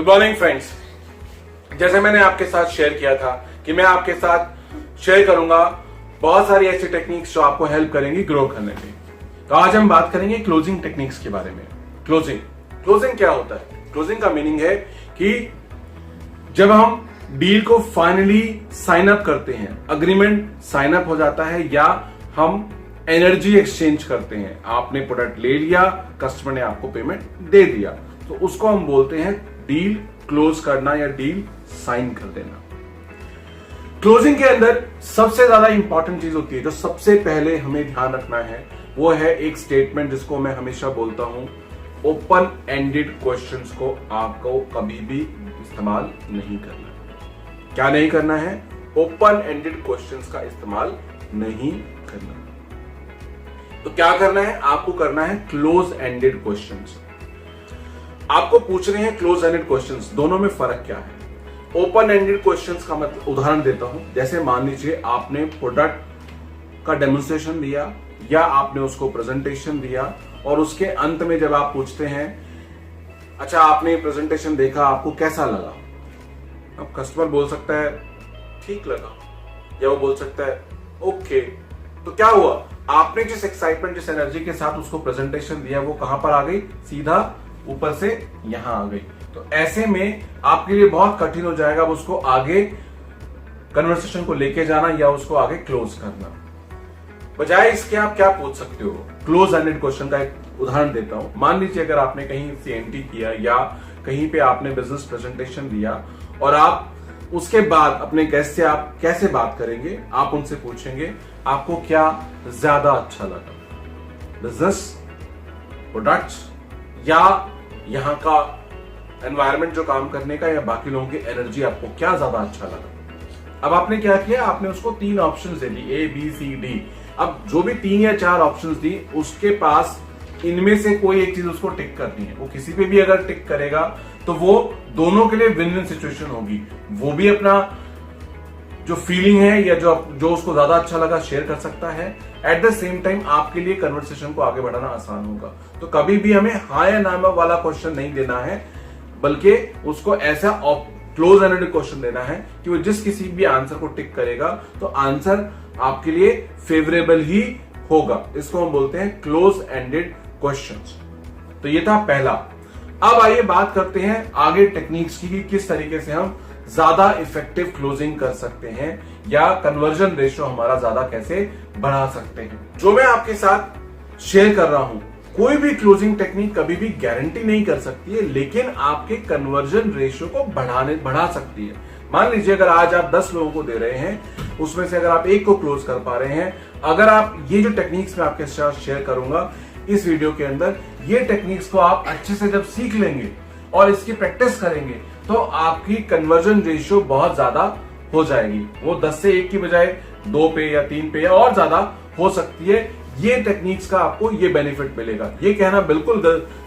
Good morning friends. जैसे मैंने आपके साथ शेयर किया था कि मैं आपके साथ शेयर करूंगा बहुत सारी ऐसी टेक्निक्स जो आपको हेल्प करेंगी ग्रो करने में। तो आज हम बात करेंगे क्लोजिंग टेक्निक्स के बारे में। क्लोजिंग क्या होता है? क्लोजिंग का मीनिंग है कि जब हम डील को फाइनली साइन अप करते हैं, अग्रीमेंट साइन अप हो जाता है या हम एनर्जी एक्सचेंज करते हैं, आपने प्रोडक्ट ले लिया, कस्टमर ने आपको पेमेंट दे दिया, तो उसको हम बोलते हैं डील क्लोज करना या डील साइन कर देना। क्लोजिंग के अंदर सबसे ज्यादा इंपॉर्टेंट चीज होती है, जो सबसे पहले हमें ध्यान रखना है, वो है एक स्टेटमेंट जिसको मैं हमेशा बोलता हूं, ओपन एंडेड क्वेश्चंस को आपको कभी भी इस्तेमाल नहीं करना। क्या नहीं करना है? ओपन एंडेड क्वेश्चंस का इस्तेमाल नहीं करना। तो क्या करना है? आपको करना है क्लोज एंडेड क्वेश्चंस। आपको पूछने हैं क्लोज एंडेड क्वेश्चंस। दोनों में फर्क क्या है? ओपन एंडेड क्वेश्चंस का मतलब उदाहरण देता हूं। जैसे मान लीजिए आपने प्रोडक्ट का डेमोन्स्ट्रेशन दिया या आपने उसको प्रेजेंटेशन दिया और उसके अंत में जब आप पूछते हैं, अच्छा आपने प्रेजेंटेशन देखा, आपको कैसा लगा? अब कस्टमर बोल सकता है ठीक लगा, या वो बोल सकता है ओके। तो क्या हुआ? आपने जिस एक्साइटमेंट, जिस एनर्जी के साथ उसको प्रेजेंटेशन दिया, वो कहां पर आ गई? सीधा ऊपर से यहां आ गई। तो ऐसे में आपके लिए बहुत कठिन हो जाएगा उसको आगे कन्वर्सेशन को लेके जाना या उसको आगे क्लोज करना। बजाय इसके आप क्या पूछ सकते हो? क्लोज एंडेड क्वेश्चन का एक उदाहरण देता हूं। मान लीजिए अगर आपने कहीं CNT किया या कहीं पे आपने बिजनेस प्रेजेंटेशन दिया और आप उसके बाद अपने गेस्ट से आप कैसे बात करेंगे? आप उनसे पूछेंगे आपको क्या ज्यादा अच्छा लगा, बिजनेस, प्रोडक्ट्स या यहां का एनवायरनमेंट जो काम करने का, या बाकी लोगों की एनर्जी आपको क्या ज्यादा अच्छा लगा? अब आपने क्या किया? आपने उसको 3 options they the, A, B, C, D। अब जो भी 3 या 4 ऑप्शंस दी, उसके पास इनमें से कोई एक चीज उसको टिक करनी है। वो किसी पे भी अगर टिक करेगा तो वो दोनों के लिए विन विन सिचुएशन होगी। वो भी अपना जो फीलिंग है या जो उसको ज्यादा अच्छा लगा शेयर कर सकता है, एट द सेम टाइम आपके लिए कन्वर्सेशन को आगे बढ़ाना आसान होगा। तो कभी भी हमें हाँ या ना वाला क्वेश्चन नहीं देना है, बल्कि उसको ऐसा क्लोज एंडेड क्वेश्चन देना है कि वो जिस किसी भी आंसर को टिक करेगा तो आंसर आपके लिए फेवरेबल ही होगा। इसको हम बोलते हैं क्लोज एंडेड क्वेश्चंस। तो ये था पहला। अब आइए बात करते हैं आगे टेक्निक्स की, किस तरीके से हम ज्यादा इफेक्टिव क्लोजिंग कर सकते हैं या कन्वर्जन रेशियो हमारा ज्यादा कैसे बढ़ा सकते हैं। जो मैं आपके साथ शेयर कर रहा हूं, कोई भी क्लोजिंग टेक्निक कभी भी गारंटी नहीं कर सकती है, लेकिन आपके कन्वर्जन रेशियो को बढ़ा सकती है। मान लीजिए अगर आज आप 10 लोगों को दे रहे हैं, उसमें से अगर आप एक को क्लोज कर पा रहे हैं, अगर आप ये जो टेक्निक्स मैं आपके साथ शेयर करूंगा इस वीडियो के अंदर, ये टेक्निक्स को आप अच्छे से जब सीख लेंगे और इसकी प्रैक्टिस करेंगे तो आपकी कन्वर्जन रेशियो बहुत ज्यादा हो जाएगी। वो 10 से 1 की बजाय 2 पे या 3 पे या और ज्यादा हो सकती है। ये टेक्निक्स का आपको ये बेनिफिट मिलेगा। ये कहना बिल्कुल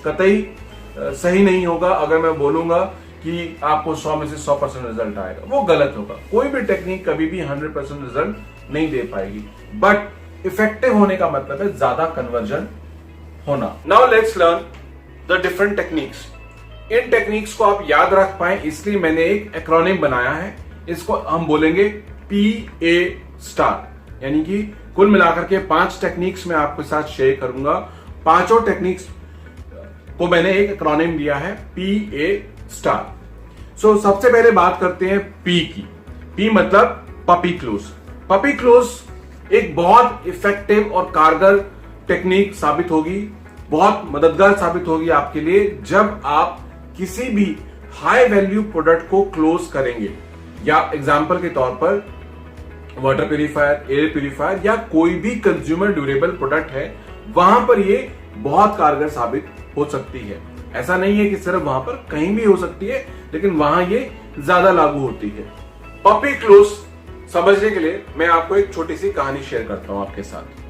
कतई सही नहीं होगा अगर मैं बोलूंगा कि आपको 100 में से 100% रिजल्ट आएगा, वो गलत होगा। कोई भी टेक्निक कभी भी 100% रिजल्ट नहीं दे पाएगी, बट इफेक्टिव होने का मतलब है ज्यादा कन्वर्जन होना। Now let's learn the different techniques. In techniques को आप याद रख पाए इसलिए मैंने एक एक्रोनिम बनाया है। इसको हम बोलेंगे PA*, यानी कि कुल मिलाकर के 5 टेक्निक्स मैं आपके साथ शेयर करूंगा। पांचों टेक्निक्स को मैंने एक एक्रोनिम दिया है, PA*। सबसे पहले बात करते हैं P की। P मतलब पपी क्लोज। पपी क्लोज एक बहुत इफेक्टिव और कारगर टेक्निक साबित होगी, बहुत मददगार साबित होगी आपके लिए जब आप किसी भी हाई वैल्यू प्रोडक्ट को क्लोज करेंगे। या एग्जांपल के तौर पर वाटर प्यूरिफायर, एयर प्यूरिफायर या कोई भी कंज्यूमर ड्यूरेबल प्रोडक्ट है, वहां पर ये बहुत कारगर साबित हो सकती है। ऐसा नहीं है कि सिर्फ वहां पर, कहीं भी हो सकती है, लेकिन वहां ये ज्यादा लागू होती है। पपी क्लोज समझने के लिए मैं आपको एक छोटी सी कहानी शेयर करता हूं आपके साथ।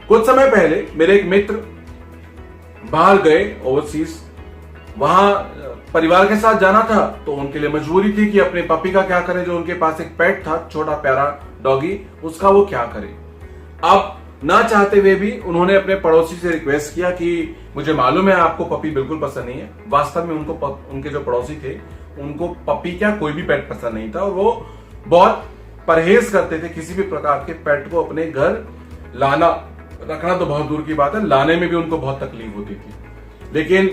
कुछ समय पहले मेरे एक मित्र बाहर गए ओवरसीज, वहां परिवार के साथ जाना था, तो उनके लिए मजबूरी थी कि अपने पपी का क्या करें। जो उनके पास एक पेट था, छोटा प्यारा डॉगी, उसका वो क्या करे। अब ना चाहते हुए भी उन्होंने अपने पड़ोसी से रिक्वेस्ट किया कि मुझे मालूम है आपको पपी बिल्कुल पसंद नहीं है। वास्तव में उनके जो पड़ोसी थे उनको पपी क्या कोई भी पेट पसंद नहीं था और वो बहुत परहेज करते थे किसी भी प्रकार के पेट को अपने घर लाना, रखना तो बहुत दूर की बात है, लाने में भी उनको बहुत तकलीफ होती थी। लेकिन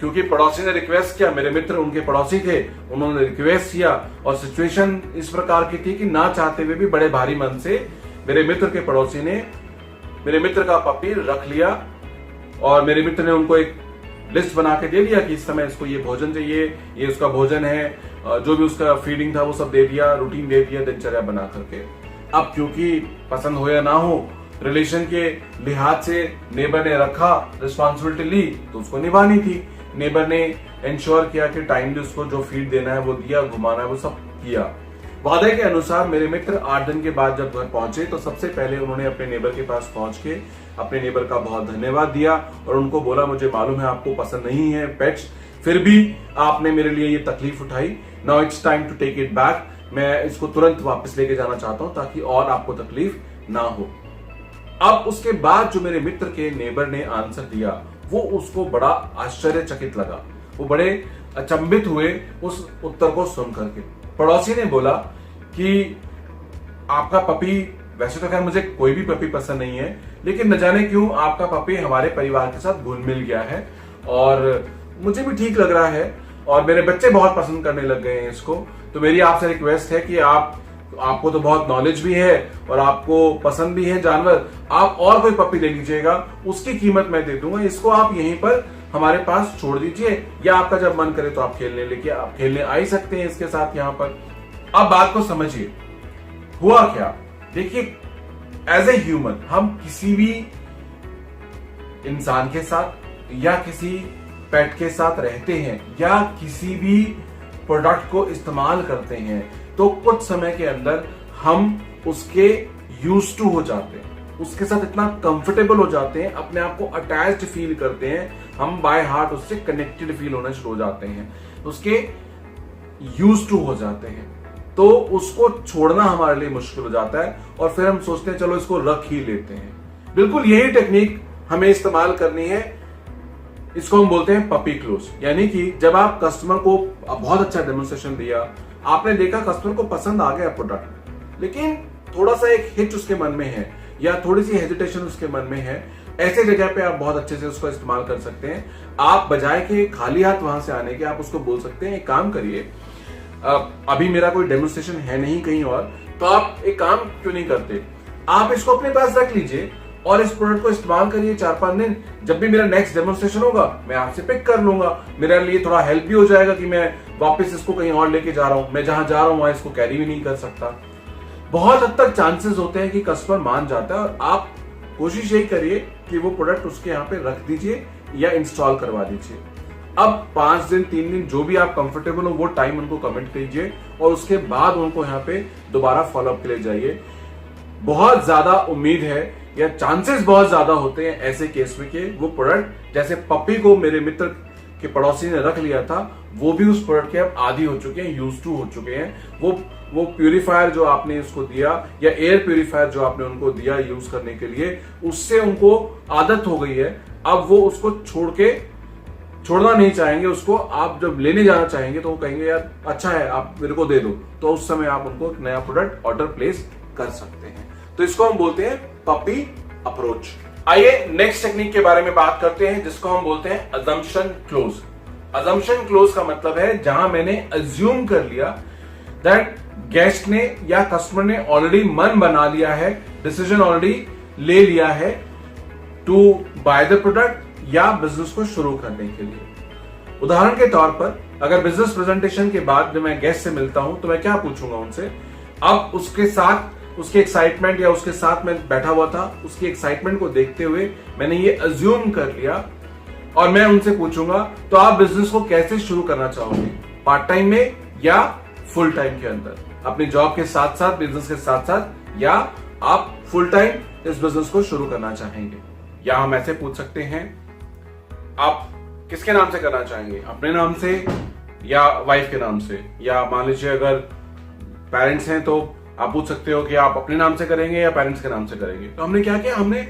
क्योंकि पड़ोसी ने रिक्वेस्ट किया, मेरे मित्र उनके पड़ोसी थे, उन्होंने रिक्वेस्ट किया और सिचुएशन इस प्रकार की थी कि ना चाहते हुए भी बड़े भारी मन से मेरे मित्र के पड़ोसी ने मेरे मित्र का पपी रख लिया और मेरे मित्र ने उनको एक लिस्ट बना के दे दिया कि इस समय इसको ये भोजन चाहिए, ये उसका भोजन है, जो भी उसका फीडिंग था वो सब दे दिया, रूटीन दे दिया दिनचर्या बना करके। अब क्योंकि पसंद हो या ना हो, रिलेशन के लिहाज से नेबर ने रखा, रिस्पॉन्सिबिलिटी ली तो उसको निभानी थी। नेबर ने इंश्योर किया कि टाइमली उसको जो फीड देना है वो दिया, घुमाना है वो सब किया। वादे के अनुसार मेरे मित्र 8 दिन के बाद जब घर पहुंचे तो सबसे पहले उन्होंने अपने नेबर के पास पहुंच के अपने नेबर का बहुत धन्यवाद दिया और उनको बोला, मुझे मालूम है आपको पसंद नहीं है पेट्स, फिर भी आपने मेरे लिए ये तकलीफ उठाई। Now it's time to take it back. मैं इसको तुरंत वापस लेके जाना चाहता हूं ताकि और आपको तकलीफ ना हो। अब उसके बाद जो मेरे मित्र के नेबर ने आंसर दिया वो उसको बड़ा आश्चर्यचकित लगा, वो बड़े अचंभित हुए उस उत्तर को सुन करके। पड़ोसी ने बोला कि आपका पपी, वैसे तो खैर मुझे कोई भी पपी पसंद नहीं है, लेकिन न जाने क्यों आपका पपी हमारे परिवार के साथ घुल मिल गया है और मुझे भी ठीक लग रहा है और मेरे बच्चे बहुत पसंद करने लग गए हैं इसको। तो मेरी आपसे रिक्वेस्ट है कि आपको तो बहुत नॉलेज भी है और आपको पसंद भी है जानवर, आप और कोई पपी ले लीजिएगा, उसकी कीमत मैं दे दूंगा, इसको आप यहीं पर हमारे पास छोड़ दीजिए या आपका जब मन करे तो आप खेलने आ ही सकते हैं इसके साथ यहाँ पर। अब बात को समझिए, हुआ क्या। देखिए, एज ए ह्यूमन हम किसी भी इंसान के साथ या किसी पेट के साथ रहते हैं या किसी भी प्रोडक्ट को इस्तेमाल करते हैं तो कुछ समय के अंदर हम उसके यूज्ड टू हो जाते हैं, उसके साथ इतना कंफर्टेबल हो जाते हैं, अपने आप को अटैच्ड फील करते हैं, हम बाय हार्ट उससे कनेक्टेड फील होना शुरू हो जाते हैं, उसके यूज्ड टू हो जाते हैं, तो उसको छोड़ना हमारे लिए मुश्किल हो जाता है और फिर हम सोचते हैं चलो इसको रख ही लेते हैं। बिल्कुल यही टेक्निक हमें इस्तेमाल करनी है, इसको हम बोलते हैं पपी क्लोज। यानी कि जब आप कस्टमर को बहुत अच्छा डेमोन्स्ट्रेशन दिया, आपने देखा कस्टमर को पसंद आ गया प्रोडक्ट, लेकिन थोड़ा सा एक हिच उसके मन में है या थोड़ी सी हेजिटेशन उसके मन में है, ऐसे जगह पे आप बहुत अच्छे से उसको इस्तेमाल कर सकते हैं। आप बजाय के खाली हाथ वहां से आने के आप उसको बोल सकते हैं, एक काम करिए, अभी मेरा कोई डेमोन्स्ट्रेशन है नहीं कहीं और, तो आप एक काम क्यों नहीं करते, आप इसको अपने पास रख लीजिए और इस प्रोडक्ट को इस्तेमाल करिए 4-5 दिन। जब भी मेरा नेक्स्ट डेमोन्स्ट्रेशन होगा मैं आपसे पिक कर लूंगा, मेरे लिए थोड़ा हेल्प भी हो जाएगा कि मैं वापस इसको कहीं और लेके जा रहा हूं, मैं जहां जा रहा हूं वहां इसको कैरी भी नहीं कर सकता। बहुत हद तक चांसेस होते हैं कि कस्टमर मान जाता है और आप कोशिश यही करिए कि वो प्रोडक्ट उसके यहाँ पे रख दीजिए या इंस्टॉल करवा दीजिए। अब 5 दिन 3 दिन जो भी आप कंफर्टेबल हो वो टाइम उनको कमिट कीजिए और उसके बाद उनको यहाँ पे दोबारा फॉलोअप के लिए जाइए। बहुत ज्यादा उम्मीद है या चांसेस बहुत ज्यादा होते हैं ऐसे केस में कि वो प्रोडक्ट, जैसे पपी को मेरे मित्र के पड़ोसी ने रख लिया था, वो भी उस प्रोडक्ट के अब आदी हो चुके हैं, यूज टू हो चुके हैं। वो प्यूरिफायर जो आपने उसको दिया या एयर प्यूरिफायर जो आपने उनको दिया यूज करने के लिए, उससे उनको आदत हो गई है। अब वो उसको छोड़ना नहीं चाहेंगे, उसको आप जब लेने जाना चाहेंगे तो वो कहेंगे यार अच्छा है आप मेरे को दे दो, तो उस समय आप उनको एक नया प्रोडक्ट ऑर्डर प्लेस कर सकते हैं। तो इसको हम बोलते हैं पपी अप्रोच। आइए नेक्स्ट टेक्निक के बारे में बात करते हैं जिसको हम बोलते हैं अजम्पशन क्लोज। अजम्पशन क्लोज का मतलब है जहां मैंने अज्यूम कर लिया दैट गेस्ट ने या कस्टमर ने ऑलरेडी मन बना लिया है, डिसीजन ऑलरेडी ले लिया है टू बाय द प्रोडक्ट या बिजनेस को शुरू करने के लिए। उदाहरण के तौर पर अगर बिजनेस प्रेजेंटेशन के बाद जब मैं गेस्ट से मिलता हूं तो मैं क्या पूछूंगा उनसे, अब उसके साथ उसके एक्साइटमेंट या उसके साथ मैं बैठा हुआ था, उसकी एक्साइटमेंट को देखते हुए मैंने ये अज्यूम कर लिया और मैं उनसे पूछूंगा तो आप बिजनेस को कैसे शुरू करना चाहोगे, पार्ट टाइम में या फुल टाइम के अंदर, अपनी जॉब के साथ साथ बिजनेस के साथ साथ, या आप फुल टाइम इस बिजनेस को शुरू करना चाहेंगे। या हम ऐसे पूछ सकते हैं आप किसके नाम से करना चाहेंगे, अपने नाम से या वाइफ के नाम से, या मान लीजिए अगर पेरेंट्स हैं तो आप पूछ सकते हो कि आप अपने नाम से करेंगे या पेरेंट्स के नाम से करेंगे। तो हमने क्या किया, हमने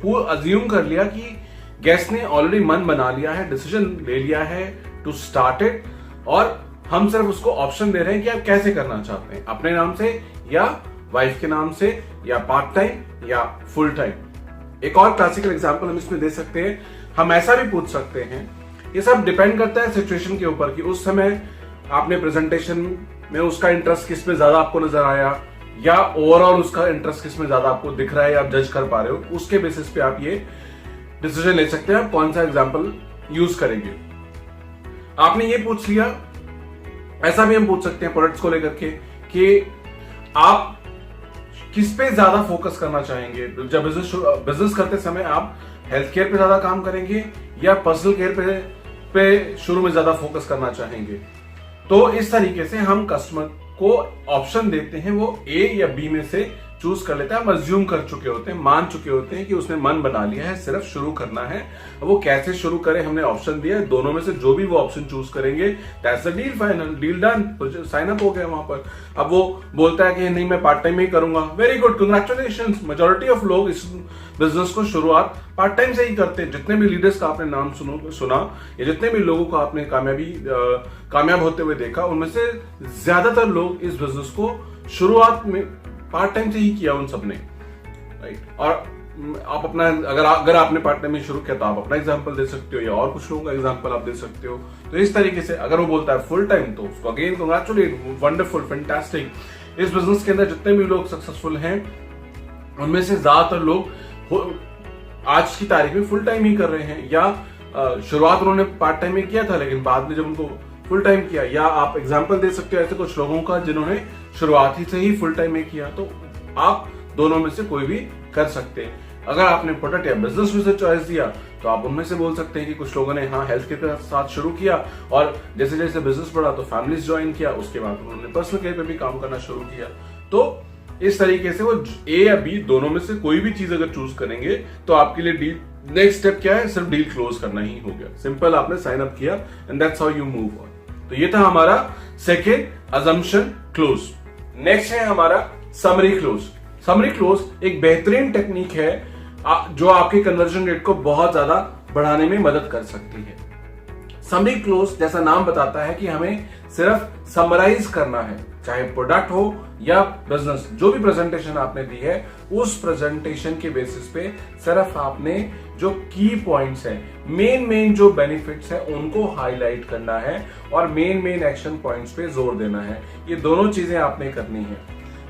अज्यूम कर लिया कि गेस्ट ने ऑलरेडी मन बना लिया है, डिसीजन ले लिया है टू स्टार्ट इट, और हम सिर्फ उसको ऑप्शन दे रहे हैं कि आप कैसे करना चाहते हैं, अपने नाम से या वाइफ के नाम से या पार्ट टाइम या फुल टाइम। एक और क्लासिकल एग्जांपल हम इसमें दे सकते हैं, हम ऐसा भी पूछ सकते हैं, ये सब डिपेंड करता है सिचुएशन के ऊपर कि उस समय आपने प्रेजेंटेशन में उसका इंटरेस्ट किस में ज्यादा आपको नजर आया या ओवरऑल उसका इंटरेस्ट किस में ज्यादा आपको दिख रहा है या आप जज कर पा रहे हो, उसके बेसिस पे आप ये डिसीजन ले सकते हैं आप कौन सा एग्जांपल यूज करेंगे। आपने ये पूछ लिया, ऐसा भी हम पूछ सकते हैं प्रोडक्ट्स को लेकर के कि आप किस पे ज्यादा फोकस करना चाहेंगे। जब बिजनेस करते समय आप हेल्थ केयर पे ज्यादा काम करेंगे या पर्सनल केयर पे शुरू में ज्यादा फोकस करना चाहेंगे। तो इस तरीके से हम कस्टमर को ऑप्शन देते हैं, वो ए या बी में से चूज कर लेता है। हम अज्यूम कर चुके होते हैं, मान चुके होते हैं कि उसने मन बना लिया है, सिर्फ शुरू करना है। अब वो कैसे शुरू करे हमने ऑप्शन दिया है, दोनों में से जो भी वो ऑप्शन चूज करेंगे that's the deal, final deal done, sign up हो गया वहां पर। अब वो बोलता है कि नहीं मैं पार्ट टाइम ही करूंगा, very good, congratulations. Majority of लोग इस बिजनेस को शुरुआत पार्ट टाइम से ही करते हैं। जितने भी लीडर्स का आपने नाम सुना या जितने भी लोगों को आपने कामयाब होते हुए देखा, उनमें से ज्यादातर लोग इस बिजनेस को शुरुआत में पार्ट टाइम से ही किया उन सबने, राइट। और आप अपना अगर आपने पार्ट टाइम में शुरू किया तो आप अपना एग्जांपल दे सकते हो या और कुछ लोगों का एग्जांपल आप दे सकते हो। तो इस तरीके से अगर वो बोलता है फुल टाइम तो उसको अगेन कांग्रेचुलेट, वंडरफुल, फैंटास्टिक। इस बिजनेस के अंदर जितने भी लोग सक्सेसफुल हैं उनमें से ज्यादातर लोग आज की तारीख में फुल टाइम ही कर रहे हैं, या शुरुआत उन्होंने पार्ट टाइम में किया था लेकिन बाद में जब उनको फुल टाइम किया। या आप एग्जांपल दे सकते हो ऐसे कुछ लोगों का जिन्होंने शुरुआत ही से ही फुल टाइम में किया। तो आप दोनों में से कोई भी कर सकते हैं। अगर आपने प्रोडक्ट या बिजनेस में से चॉइस दिया तो आप उनमें से बोल सकते हैं कि कुछ लोगों ने हेल्थ केयर के साथ शुरू किया और जैसे जैसे बिजनेस बढ़ा तो फैमिलीज ज्वाइन किया, उसके बाद उन्होंने पर्सनल केयर पे भी काम करना शुरू किया। तो इस तरीके से वो ए या बी दोनों में से कोई भी चीज अगर चूज करेंगे तो आपके लिए डील, नेक्स्ट स्टेप क्या है, सिर्फ डील क्लोज करना ही हो गया। सिंपल, आपने साइन अप किया and that's how you move on. तो ये था हमारा सेकेंड अजम्पशन क्लोज। नेक्स्ट है हमारा समरी क्लोज। समरी क्लोज एक बेहतरीन टेक्निक है जो आपके कन्वर्जन रेट को बहुत ज्यादा बढ़ाने में मदद कर सकती है। समरी क्लोज जैसा नाम बताता है कि हमें सिर्फ समराइज करना है, चाहे प्रोडक्ट हो या बिजनेस। जो भी प्रेजेंटेशन आपने दी है उस प्रेजेंटेशन के बेसिस पे सिर्फ आपने जो की पॉइंट्स है, मेन जो बेनिफिट्स है उनको हाईलाइट करना है और मेन एक्शन पॉइंट्स पे जोर देना है। ये दोनों चीजें आपने करनी है।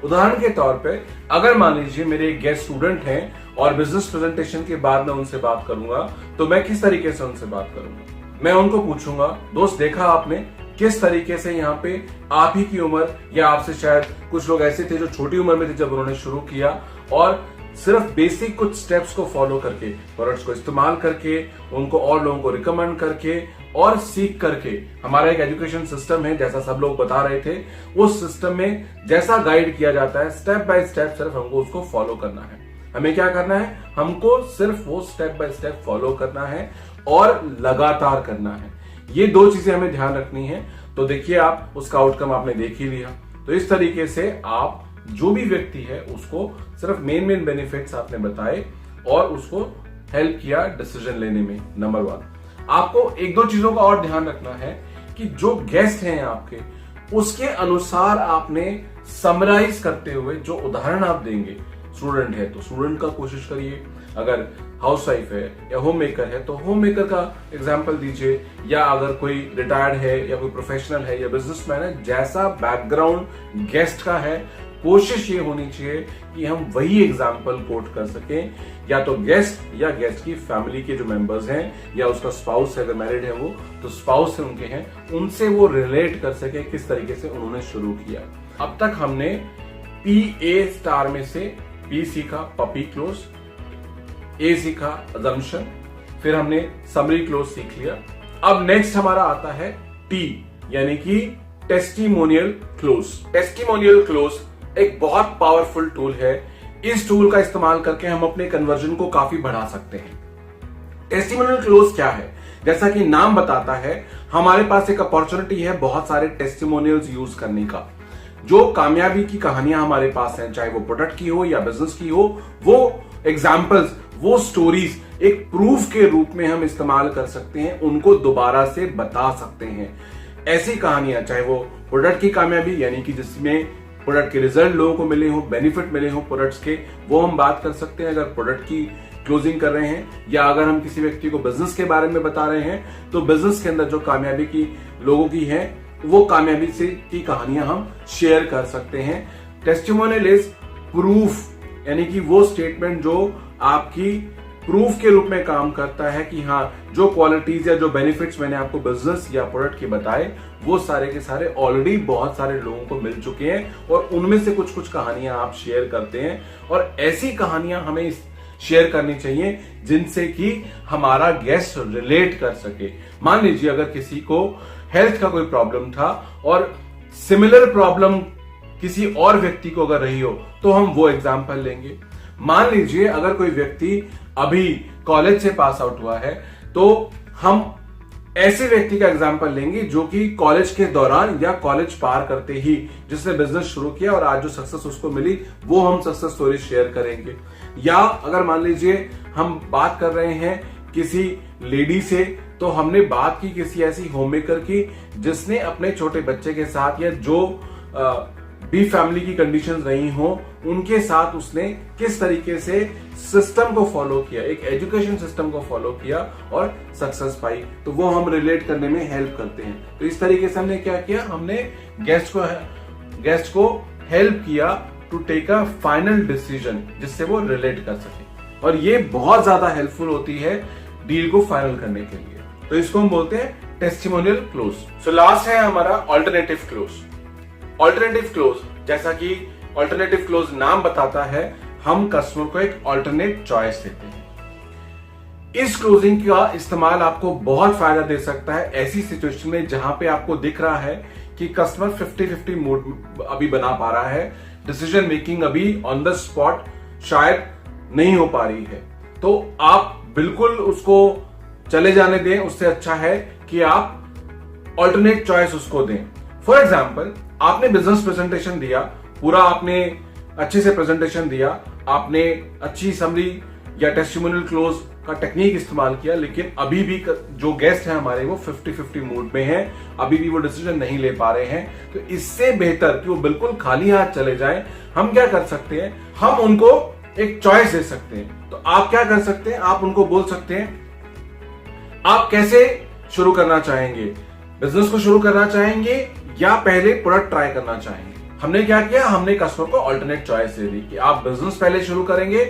उदाहरण के तौर पे अगर मान लीजिए मेरे एक गेस्ट स्टूडेंट हैं और बिजनेस प्रेजेंटेशन के बाद मैं उनसे बात करूंगा तो मैं किस तरीके से उनसे बात करूंगा, मैं उनको पूछूंगा, दोस्त देखा आपने किस तरीके से यहाँ पे आप ही की उम्र या आपसे शायद कुछ लोग ऐसे थे जो छोटी उम्र में थे जब उन्होंने शुरू किया, और सिर्फ बेसिक कुछ स्टेप्स को फॉलो करके, प्रोडक्ट्स को इस्तेमाल करके, उनको और लोगों को रिकमेंड करके और सीख करके। हमारा एक एजुकेशन सिस्टम है, जैसा सब लोग बता रहे थे, उस सिस्टम में जैसा गाइड किया जाता है स्टेप बाय स्टेप सिर्फ हमको उसको फॉलो करना है। हमें क्या करना है, हमको सिर्फ वो स्टेप बाय स्टेप फॉलो करना है और लगातार करना है। ये दो चीजें हमें ध्यान रखनी है। तो देखिए आप उसका आउटकम आपने देख ही लिया। तो इस तरीके से आप जो भी व्यक्ति है उसको सिर्फ मेन बेनिफिट्स आपने बताए और उसको हेल्प किया डिसीजन लेने में। नंबर 1, आपको एक दो चीजों का और ध्यान रखना है कि जो गेस्ट हैं आपके उसके अनुसार आपने समराइज करते हुए जो उदाहरण आप देंगे, स्टूडेंट है तो स्टूडेंट का कोशिश करिए, अगर हाउसवाइफ है या होम मेकर है तो होम मेकर का एग्जाम्पल दीजिए, या अगर कोई रिटायर्ड है या कोई प्रोफेशनल है या बिजनेसमैन है, जैसा बैकग्राउंड गेस्ट का है कोशिश ये होनी चाहिए कि हम वही एग्जाम्पल कोट कर सकें, या तो गेस्ट या गेस्ट की फैमिली के जो मेंबर्स हैं या उसका स्पाउस है, अगर मैरिड है वो तो स्पाउस से उनके हैं, उनसे वो रिलेट कर सके किस तरीके से उन्होंने शुरू किया। अब तक हमने PA में से P सीखा, पपी क्लोज, A सीखा अजम्पशन, फिर हमने समरी क्लोज सीख लिया। अब नेक्स्ट हमारा आता है T यानी कि टेस्टिमोनियल क्लोज। टेस्टिमोनियल क्लोज एक बहुत पावरफुल टूल है। इस टूल का इस्तेमाल करके हम अपने कन्वर्जन को काफी बढ़ा सकते हैं। टेस्टिमोनियल क्लोज क्या है, जैसा कि नाम बताता है, हमारे पास एक अपॉर्चुनिटी है बहुत सारे टेस्टिमोनियल्स यूज करने का। जो कामयाबी की कहानियां हमारे पास हैं, चाहे वो प्रोडक्ट की हो या बिजनेस की हो, वो एग्जाम्पल्स, वो स्टोरीज एक प्रूफ के रूप में हम इस्तेमाल कर सकते हैं, उनको दोबारा से बता सकते हैं। ऐसी कहानियां, चाहे वो प्रोडक्ट की कामयाबी यानी कि जिसमें प्रोडक्ट के रिजल्ट लोगों को मिले हो, बेनिफिट मिले हो प्रोडक्ट्स के, वो हम बात कर सकते हैं अगर प्रोडक्ट की क्लोजिंग कर रहे हैं, या अगर हम किसी व्यक्ति को बिजनेस के बारे में बता रहे हैं तो बिजनेस के अंदर जो कामयाबी की लोगों की है वो कामयाबी से की कहानियां हम शेयर कर सकते हैं। टेस्टिमोनियल इज प्रूफ, यानी कि वो स्टेटमेंट जो आपकी प्रूफ के रूप में काम करता है कि हाँ, जो क्वालिटीज या जो बेनिफिट्स मैंने आपको बिजनेस या प्रोडक्ट के बताए वो सारे के सारे ऑलरेडी बहुत सारे लोगों को मिल चुके हैं और उनमें से कुछ कुछ कहानियां आप शेयर करते हैं। और ऐसी कहानियां हमें शेयर करनी चाहिए जिनसे कि हमारा गेस्ट रिलेट कर सके। मान लीजिए अगर किसी को हेल्थ का कोई प्रॉब्लम था और सिमिलर प्रॉब्लम किसी और व्यक्ति को अगर रही हो तो हम वो एग्जाम्पल लेंगे। मान लीजिए अगर कोई व्यक्ति अभी कॉलेज से पास आउट हुआ है तो हम ऐसे व्यक्ति का एग्जाम्पल लेंगे जो कि कॉलेज के दौरान या कॉलेज पार करते ही जिसने बिजनेस शुरू किया और आज जो सक्सेस उसको मिली वो हम सक्सेस स्टोरी शेयर करेंगे। या अगर मान लीजिए हम बात कर रहे हैं किसी लेडी से तो हमने बात की किसी ऐसी होममेकर की जिसने अपने छोटे बच्चे के साथ या जो भी फैमिली की कंडीशंस रही हो उनके साथ उसने किस तरीके से सिस्टम को फॉलो किया, एक एजुकेशन सिस्टम को फॉलो किया और सक्सेस पाई, तो वो हम रिलेट करने में हेल्प करते हैं। तो इस तरीके से हमने क्या किया, हमने गेस्ट को हेल्प किया to take a final decision जिससे वो रिलेट कर सके, और ये बहुत ज्यादा हेल्पफुल होती है डील को फाइनल करने के लिए। तो इसको हम बोलते हैं टेस्टिमोनियल क्लोज। सो लास्ट है हमारा ऑल्टरनेटिव क्लोज। ऑल्टरनेटिव क्लोज, जैसा कि ऑल्टरनेटिव क्लोज नाम बताता है, हम कस्टमर को एक ऑल्टरनेट चॉइस देते हैं। इस क्लोजिंग का इस्तेमाल आपको बहुत फायदा दे सकता है ऐसी सिचुएशन में जहां पे आपको दिख रहा है कि कस्टमर 50-50 मूड अभी बना पा रहा है, डिसीजन मेकिंग अभी ऑन द स्पॉट शायद नहीं हो पा रही है, तो आप बिल्कुल उसको चले जाने दें। उससे अच्छा है कि आप ऑल्टरनेट चॉइस उसको दें। फॉर एग्जाम्पल, आपने बिजनेस प्रेजेंटेशन दिया, पूरा आपने अच्छे से प्रेजेंटेशन दिया, आपने अच्छी समरी या टेस्टिमोनियल क्लोज का टेक्निक इस्तेमाल किया, लेकिन अभी भी जो गेस्ट हैं हमारे वो 50-50 मूड में हैं, अभी भी वो डिसीजन नहीं ले पा रहे हैं। तो इससे बेहतर कि वो बिल्कुल खाली हाथ चले जाएं, हम क्या कर सकते हैं, हम उनको एक चॉइस दे सकते हैं। तो आप क्या कर सकते हैं, आप उनको बोल सकते हैं आप कैसे शुरू करना चाहेंगे, बिजनेस को शुरू करना चाहेंगे या पहले प्रोडक्ट ट्राई करना चाहेंगे। हमने क्या किया, हमने कस्टमर को अल्टरनेट चॉइस दे दी कि आप बिजनेस पहले शुरू करेंगे,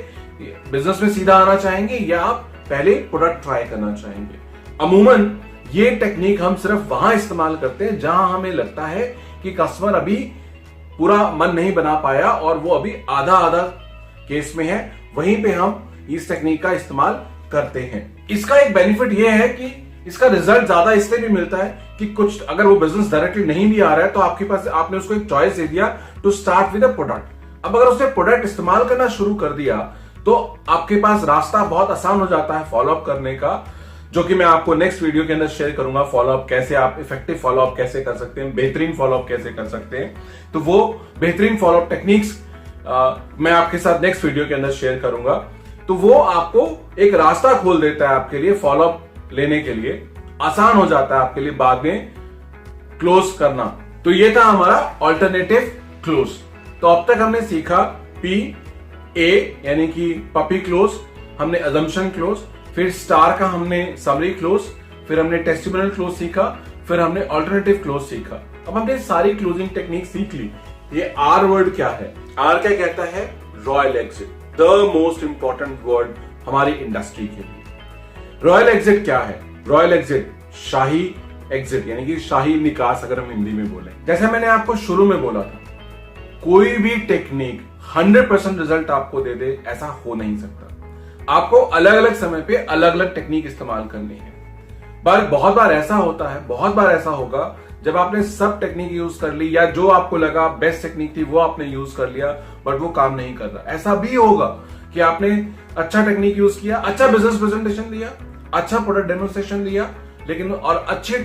बिजनेस में सीधा आना चाहेंगे, या आप पहले प्रोडक्ट ट्राई करना चाहेंगे। अमूमन ये टेक्निक हम सिर्फ वहां इस्तेमाल करते हैं जहां हमें लगता है कि कस्टमर अभी पूरा मन नहीं बना पाया और वो अभी आधा आधा केस में है, वहीं पे हम इस टेक्निक का इस्तेमाल करते हैं। इसका एक बेनिफिट ये है कि इसका रिजल्ट ज्यादा इसलिए भी मिलता है कि कुछ अगर वो बिजनेस डायरेक्टली नहीं भी आ रहा है तो आपके पास आपने उसको एक चॉइस दे दिया to start with a product. अब अगर उसने प्रोडक्ट इस्तेमाल करना शुरू कर दिया तो आपके पास रास्ता बहुत आसान हो जाता है फॉलोअप करने का, जो कि मैं आपको नेक्स्ट वीडियो के अंदर शेयर करूंगा। फॉलोअप कैसे, आप इफेक्टिव फॉलोअप कैसे कर सकते हैं, बेहतरीन फॉलोअप कैसे कर सकते हैं, तो वो बेहतरीन फॉलोअप टेक्निक्स मैं आपके साथ नेक्स्ट वीडियो के अंदर शेयर करूंगा। तो वो आपको एक रास्ता खोल देता है आपके लिए फॉलोअप लेने के लिए, आसान हो जाता है आपके लिए बाद में क्लोज करना। तो ये था हमारा ऑल्टरनेटिव क्लोज। तो अब तक हमने सीखा PA यानी कि पपी क्लोज, हमने अजम्पशन क्लोज, फिर स्टार का हमने समरी क्लोज, फिर हमने टेस्टिमोनियल क्लोज सीखा, फिर हमने ऑल्टरनेटिव क्लोज सीखा। अब हमने सारी क्लोजिंग टेक्निक सीख ली। ये R वर्ड क्या है, R क्या कहता है, royal exit, the most important word हमारी इंडस्ट्री के लिए। रॉयल एग्जिट क्या है, रॉयल एग्जिट शाही एग्जिट यानी कि शाही निकास अगर हम हिंदी में बोले। जैसे मैंने आपको शुरू में बोला था, कोई भी टेक्निक 100% रिजल्ट आपको दे दे ऐसा हो नहीं सकता। आपको अलग अलग समय पे अलग अलग टेक्निक इस्तेमाल करनी है। पर बहुत बार ऐसा होता है, बहुत बार ऐसा होगा जब आपने सब टेक्निक यूज कर ली या जो आपको लगा बेस्ट टेक्निक थी वो आपने यूज कर लिया बट वो काम नहीं कर रहा। ऐसा भी होगा कि आपने अच्छा टेक्निक यूज किया, अच्छा बिजनेस प्रेजेंटेशन दिया, अच्छा प्रोडक्ट डेमोन्स्ट्रेशन दिया, लेकिन और अच्छे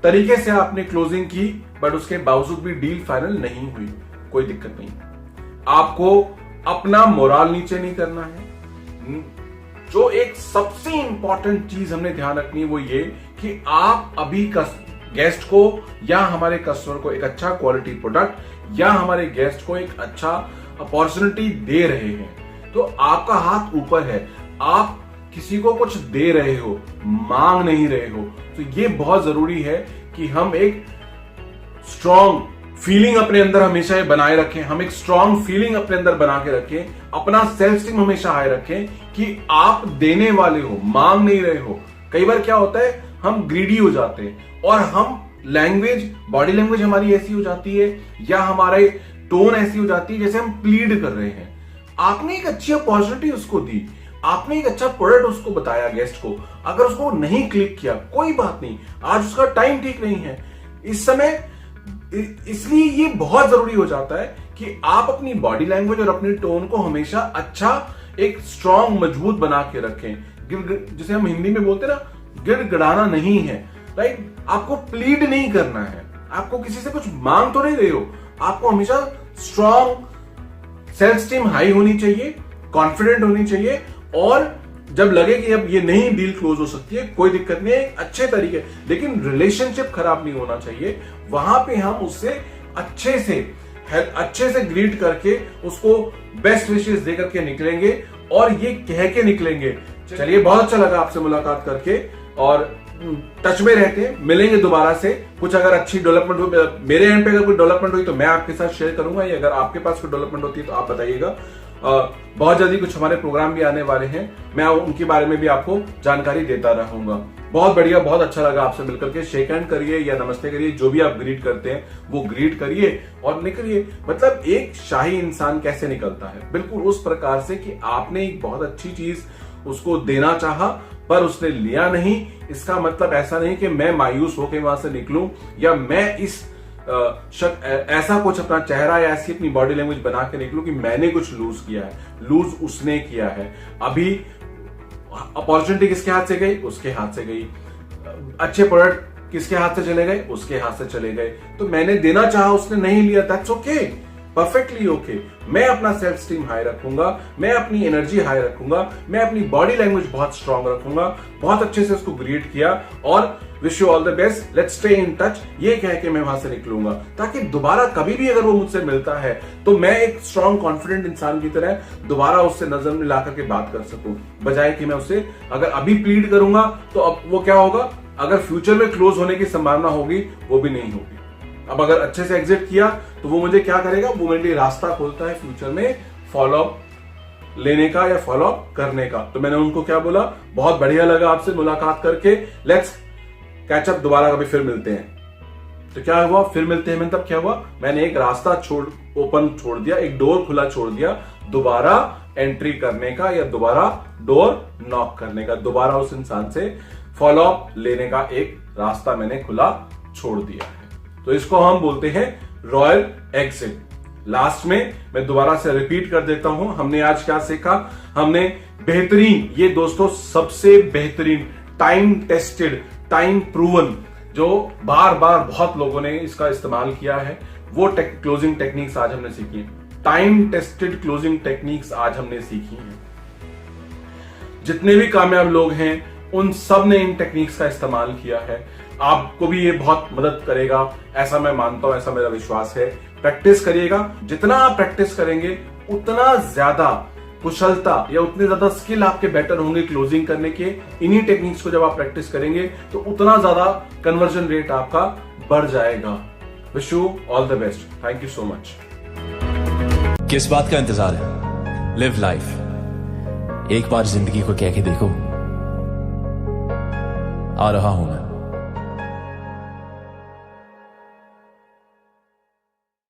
तरीके से आपने क्लोजिंग की बट उसके बावजूद भी डील फाइनल नहीं हुई, कोई दिक्कत नहीं। आपको अपना मोराल नीचे नहीं करना है। जो एक सबसे इंपॉर्टेंट चीज हमने ध्यान रखनी है वो ये कि आप अभी गेस्ट को या हमारे कस्टमर को एक अच्छा क्वालिटी प्रोडक्ट या हमारे गेस्ट को एक अच्छा अपॉर्चुनिटी दे रहे हैं, तो आपका हाथ ऊपर है। आप किसी को कुछ दे रहे हो, मांग नहीं रहे हो। तो ये बहुत जरूरी है कि हम एक स्ट्रॉन्ग फीलिंग अपने अंदर हमेशा ये बनाए रखें। हम एक स्ट्रॉन्ग फीलिंग अपने अंदर बना के रखें, अपना सेल्फ स्टीम हमेशा हाई रखें कि आप देने वाले हो, मांग नहीं रहे हो। कई बार क्या होता है, हम ग्रीडी हो जाते हैं और हम लैंग्वेज, बॉडी लैंग्वेज हमारी ऐसी हो जाती है या हमारे टोन ऐसी हो जाती है जैसे हम प्लीड कर रहे हैं। आपने एक अच्छी अपॉर्चुनिटी उसको दी, आपने एक अच्छा प्रोडक्ट उसको बताया गेस्ट को, अगर उसको नहीं क्लिक किया कोई बात नहीं, आज उसका टाइम ठीक नहीं है इस समय। इसलिए ये बहुत जरूरी हो जाता है कि आप अपनी बॉडी लैंग्वेज और अपनी टोन को हमेशा अच्छा, एक स्ट्रॉन्ग, मजबूत बना के रखें। जिसे हम हिंदी में बोलते हैं ना, गिड़गिड़ाना नहीं है, राइट। आपको प्लीड नहीं करना है, आपको किसी से कुछ मांग तो नहीं रहे हो। आपको हमेशा स्ट्रॉन्ग सेल्फ स्टीम हाई होनी चाहिए, कॉन्फिडेंट होनी चाहिए, और जब लगे कि अब ये नहीं डील क्लोज हो सकती है, कोई दिक्कत नहीं है, अच्छे तरीके, लेकिन रिलेशनशिप खराब नहीं होना चाहिए। वहां पे हम उससे अच्छे से ग्रीट करके उसको बेस्ट विशेस दे करके निकलेंगे और ये कह के निकलेंगे, चलिए बहुत अच्छा लगा आपसे मुलाकात करके, और टच में रहते हैं, मिलेंगे दोबारा से। कुछ अगर अच्छी डेवलपमेंट हुई, मेरे एंड पे अगर कोई डेवलपमेंट हुई तो मैं आपके साथ शेयर करूंगा, या अगर आपके पास कोई डेवलपमेंट होती है तो आप बताइएगा। बहुत जल्दी कुछ हमारे प्रोग्राम भी आने वाले हैं, मैं उनके बारे में भी आपको जानकारी देता रहूंगा। बहुत बढ़िया, बहुत अच्छा लगा आपसे मिलकर के। शेक हैंड करिए या नमस्ते करिए, जो भी आप ग्रीट करते हैं वो ग्रीट करिए और निकलिए। मतलब एक शाही इंसान कैसे निकलता है, बिल्कुल उस प्रकार से कि आपने एक बहुत अच्छी चीज उसको देना चाहा पर उसने लिया नहीं। इसका मतलब ऐसा नहीं कि मैं मायूस होकर वहां से निकलूं, या मैं इस ऐसा कुछ अपना चेहरा या ऐसी अपनी बॉडी लैंग्वेज बना के निकलूं कि मैंने कुछ लूज किया है। लूज उसने किया है। अभी अपॉर्चुनिटी किसके हाथ से गई, उसके हाथ से गई। अच्छे प्रोडक्ट किसके हाथ से चले गए, उसके हाथ से चले गए। तो मैंने देना चाहा, उसने नहीं लिया, दैट्स ओके, परफेक्टली ओके। मैं अपना सेल्फ स्टीम हाई रखूंगा, मैं अपनी एनर्जी हाई रखूंगा, मैं अपनी बॉडी लैंग्वेज बहुत स्ट्रांग रखूंगा। बहुत अच्छे से उसको ग्रीट किया और wish you all the best, let's stay in touch, ये कह के मैं वहां से निकलूंगा, ताकि दोबारा कभी भी अगर वो मुझसे मिलता है तो मैं एक स्ट्रांग कॉन्फिडेंट इंसान की तरह दोबारा उससे नजर मिला करके बात कर सकूं, बजाय कि मैं उससे अगर अभी प्लीड करूंगा तो अब वो क्या होगा, अगर फ्यूचर में क्लोज होने की संभावना होगी वो भी नहीं होगी। अब अगर अच्छे से एग्जिट किया तो वो मुझे क्या करेगा, वो मेरे लिए रास्ता खोलता है फ्यूचर में फॉलोअप लेने का या फॉलोअप करने का। तो मैंने उनको क्या बोला, बहुत बढ़िया लगा आपसे मुलाकात करके, लेट्स कैचअप, दोबारा कभी फिर मिलते हैं। तो क्या हुआ, फिर मिलते हैं मैंने तब क्या हुआ, मैंने एक रास्ता ओपन छोड़ दिया, एक डोर खुला छोड़ दिया दोबारा एंट्री करने का या दोबारा डोर नॉक करने का, दोबारा उस इंसान से फॉलोअप लेने का एक रास्ता मैंने खुला छोड़ दिया है। तो इसको हम बोलते हैं रॉयल एग्जिट। लास्ट में मैं दोबारा से रिपीट कर देता हूं, हमने आज क्या सीखा, हमने बेहतरीन, ये दोस्तों सबसे बेहतरीन, टाइम टेस्टेड, टाइम प्रूवन, जो बार बार बहुत लोगों ने इसका इस्तेमाल किया है, वो क्लोजिंग टेक्निक्स आज हमने सीखी है। टाइम टेस्टेड क्लोजिंग टेक्निक्स आज हमने सीखी हैं। जितने भी कामयाब लोग हैं उन सब ने इन टेक्निक्स का इस्तेमाल किया है। आपको भी ये बहुत मदद करेगा, ऐसा मैं मानता हूं, ऐसा मेरा विश्वास है। प्रैक्टिस करिएगा, जितना आप प्रैक्टिस करेंगे उतना ज्यादा कुशलता या उतने ज्यादा स्किल आपके बेटर होंगे क्लोजिंग करने के। इन्हीं टेक्निक्स को जब आप प्रैक्टिस करेंगे तो उतना ज्यादा कन्वर्जन रेट आपका बढ़ जाएगा। Wish you all the best, thank you so much. किस बात का इंतजार है, लिव लाइफ, एक बार जिंदगी को कह के देखो, आ रहा हूं मैं।